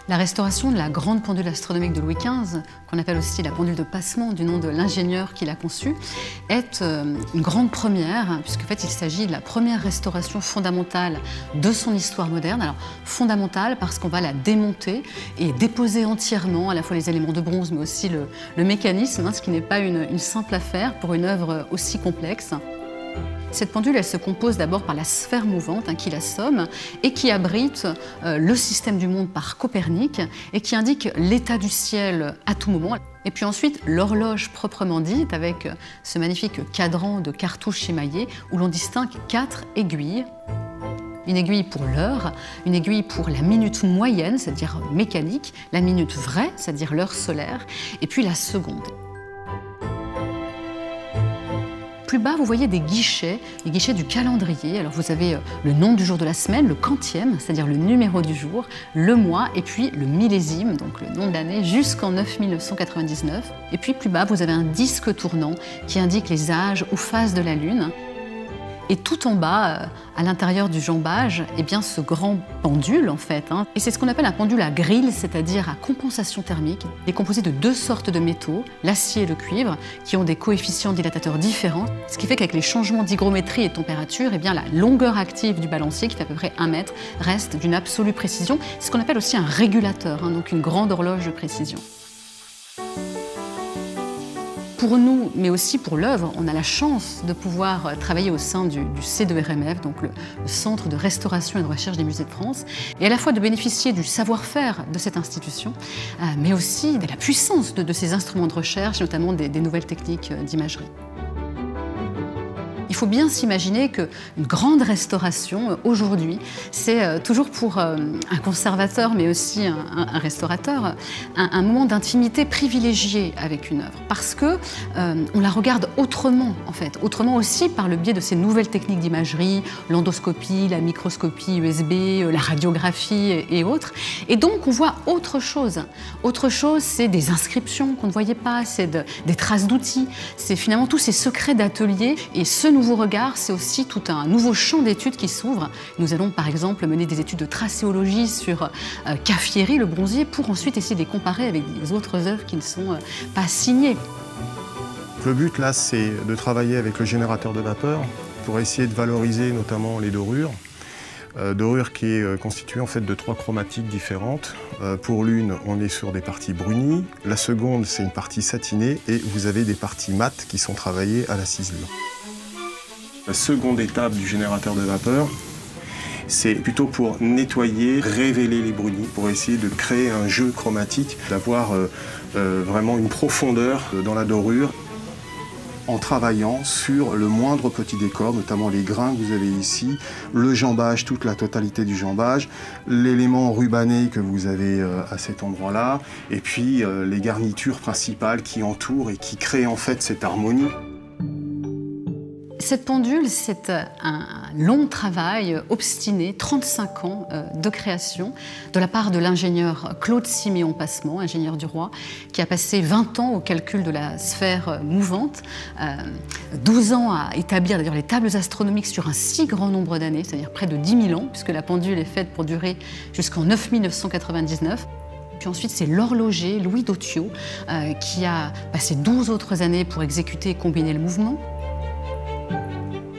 La restauration de la grande pendule astronomique de Louis XV, qu'on appelle aussi la pendule de passement du nom de l'ingénieur qui l'a conçue, est une grande première, puisqu'en fait il s'agit de la première restauration fondamentale de son histoire moderne. Alors fondamentale parce qu'on va la démonter et déposer entièrement à la fois les éléments de bronze mais aussi le mécanisme, ce qui n'est pas une simple affaire pour une œuvre aussi complexe. Cette pendule, elle se compose d'abord par la sphère mouvante qui l'assomme et qui abrite le système du monde par Copernic et qui indique l'état du ciel à tout moment. Et puis ensuite, l'horloge proprement dite avec ce magnifique cadran de cartouches émaillées où l'on distingue 4 aiguilles. Une aiguille pour l'heure, une aiguille pour la minute moyenne, c'est-à-dire mécanique, la minute vraie, c'est-à-dire l'heure solaire, et puis la seconde. Plus bas, vous voyez des guichets, les guichets du calendrier. Alors vous avez le nom du jour de la semaine, le quantième, c'est-à-dire le numéro du jour, le mois et puis le millésime, donc le nom de l'année, jusqu'en 9999. Et puis plus bas, vous avez un disque tournant qui indique les âges ou phases de la Lune. Et tout en bas, à l'intérieur du jambage, eh bien, ce grand pendule en fait. Et c'est ce qu'on appelle un pendule à grille, c'est-à-dire à compensation thermique. Il est composé de 2 sortes de métaux, l'acier et le cuivre, qui ont des coefficients dilatateurs différents. Ce qui fait qu'avec les changements d'hygrométrie et de température, eh bien, la longueur active du balancier, qui fait à peu près 1 mètre, reste d'une absolue précision. C'est ce qu'on appelle aussi un régulateur, donc une grande horloge de précision. Pour nous, mais aussi pour l'œuvre, on a la chance de pouvoir travailler au sein du C2RMF, donc le Centre de restauration et de recherche des musées de France, et à la fois de bénéficier du savoir-faire de cette institution, mais aussi de la puissance de ces instruments de recherche, notamment des nouvelles techniques d'imagerie. Il faut bien s'imaginer qu'une grande restauration, aujourd'hui, c'est toujours pour un conservateur, mais aussi un restaurateur, un moment d'intimité privilégié avec une œuvre. Parce que on la regarde autrement, en fait. Autrement aussi par le biais de ces nouvelles techniques d'imagerie, l'endoscopie, la microscopie USB, la radiographie et autres. Et donc, on voit autre chose. Autre chose, c'est des inscriptions qu'on ne voyait pas, c'est des traces d'outils, c'est finalement tous ces secrets d'atelier. Et ce nouveau regard, c'est aussi tout un nouveau champ d'études qui s'ouvre. Nous allons par exemple mener des études de tracéologie sur Caffieri, le bronzier, pour ensuite essayer de les comparer avec des autres œuvres qui ne sont pas signées. Le but là, c'est de travailler avec le générateur de vapeur pour essayer de valoriser notamment les dorures. Dorure qui est constituée en fait de 3 chromatiques différentes. Pour l'une, on est sur des parties brunies. La seconde, c'est une partie satinée et vous avez des parties mates qui sont travaillées à la ciselure. La seconde étape du générateur de vapeur, c'est plutôt pour nettoyer, révéler les brunis, pour essayer de créer un jeu chromatique, d'avoir vraiment une profondeur dans la dorure, en travaillant sur le moindre petit décor, notamment les grains que vous avez ici, le jambage, toute la totalité du jambage, l'élément rubané que vous avez à cet endroit-là, et puis les garnitures principales qui entourent et qui créent en fait cette harmonie. Cette pendule, c'est un long travail obstiné, 35 ans de création, de la part de l'ingénieur Claude Siméon Passement, ingénieur du roi, qui a passé 20 ans au calcul de la sphère mouvante, 12 ans à établir d'ailleurs les tables astronomiques sur un si grand nombre d'années, c'est-à-dire près de 10 000 ans, puisque la pendule est faite pour durer jusqu'en 9999. Puis ensuite, c'est l'horloger Louis Dottiot qui a passé 12 autres années pour exécuter et combiner le mouvement.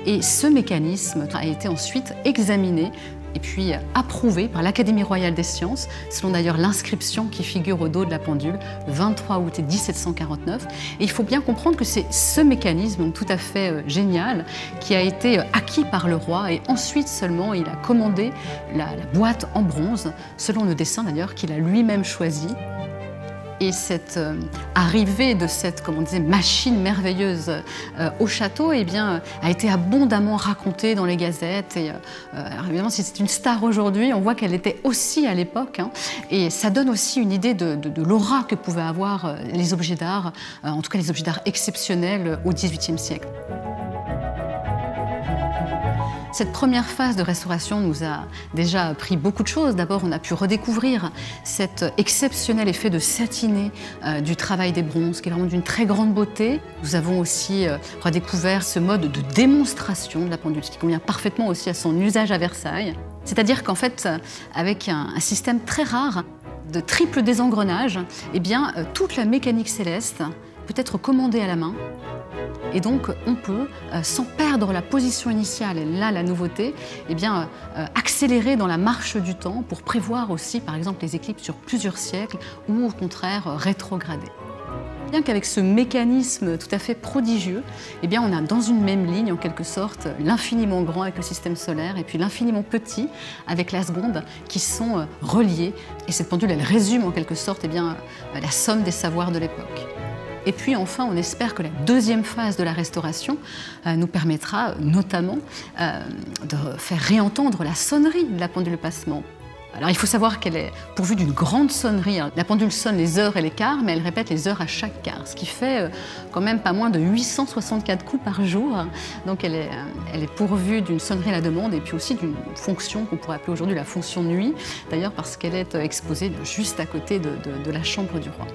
Et ce mécanisme a été ensuite examiné et puis approuvé par l'Académie royale des sciences, selon d'ailleurs l'inscription qui figure au dos de la pendule, le 23 août 1749. Et il faut bien comprendre que c'est ce mécanisme donc, tout à fait génial qui a été acquis par le roi et ensuite seulement il a commandé la boîte en bronze, selon le dessin d'ailleurs qu'il a lui-même choisi. Et cette arrivée de cette, comme on disait, machine merveilleuse au château eh bien, a été abondamment racontée dans les gazettes. Et, alors évidemment, si c'est une star aujourd'hui, on voit qu'elle était aussi à l'époque. Et ça donne aussi une idée de l'aura que pouvaient avoir les objets d'art, en tout cas les objets d'art exceptionnels au XVIIIe siècle. Cette première phase de restauration nous a déjà appris beaucoup de choses. D'abord, on a pu redécouvrir cet exceptionnel effet de satiné du travail des bronzes, qui est vraiment d'une très grande beauté. Nous avons aussi redécouvert ce mode de démonstration de la pendule, qui convient parfaitement aussi à son usage à Versailles. C'est-à-dire qu'en fait, avec un système très rare, de triple désengrenage, eh bien, toute la mécanique céleste peut être commandée à la main. Et donc, on peut, sans perdre la position initiale, et là la nouveauté, eh bien, accélérer dans la marche du temps pour prévoir aussi, par exemple, les éclipses sur plusieurs siècles ou au contraire rétrograder. Bien qu'avec ce mécanisme tout à fait prodigieux, eh bien, on a dans une même ligne, en quelque sorte, l'infiniment grand avec le système solaire et puis l'infiniment petit avec la seconde qui sont reliés. Et cette pendule, elle résume en quelque sorte eh bien, la somme des savoirs de l'époque. Et puis enfin, on espère que la deuxième phase de la restauration nous permettra notamment de faire réentendre la sonnerie de la pendule passement. Alors il faut savoir qu'elle est pourvue d'une grande sonnerie. La pendule sonne les heures et les quarts, mais elle répète les heures à chaque quart, ce qui fait quand même pas moins de 864 coups par jour. Donc elle est pourvue d'une sonnerie à la demande et puis aussi d'une fonction qu'on pourrait appeler aujourd'hui la fonction nuit, d'ailleurs parce qu'elle est exposée juste à côté de la chambre du roi.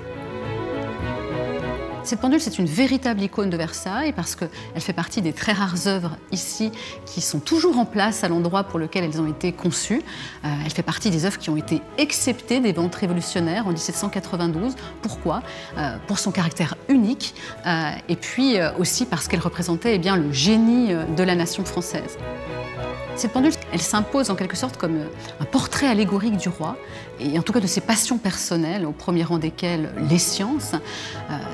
Cette pendule, c'est une véritable icône de Versailles parce qu'elle fait partie des très rares œuvres ici qui sont toujours en place à l'endroit pour lequel elles ont été conçues. Elle fait partie des œuvres qui ont été exceptées des ventes révolutionnaires en 1792. Pourquoi? Pour son caractère unique et puis aussi parce qu'elle représentait eh bien, le génie de la nation française. Cette pendule, elle s'impose en quelque sorte comme un portrait allégorique du roi, et en tout cas de ses passions personnelles, au premier rang desquelles les sciences.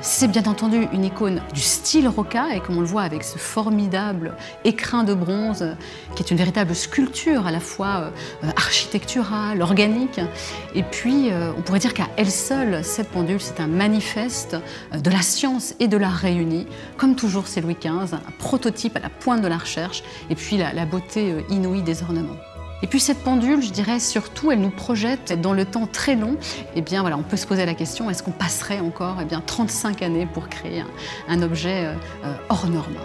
C'est bien entendu une icône du style roca, et comme on le voit avec ce formidable écrin de bronze, qui est une véritable sculpture à la fois architecturale, organique. Et puis, on pourrait dire qu'à elle seule, cette pendule, c'est un manifeste de la science et de l'art réunis. Comme toujours, c'est Louis XV, un prototype à la pointe de la recherche, et puis la beauté inouïe des ornements. Et puis cette pendule, je dirais surtout, elle nous projette dans le temps très long. Eh bien voilà, on peut se poser la question, est-ce qu'on passerait encore 35 années pour créer un objet hors norme?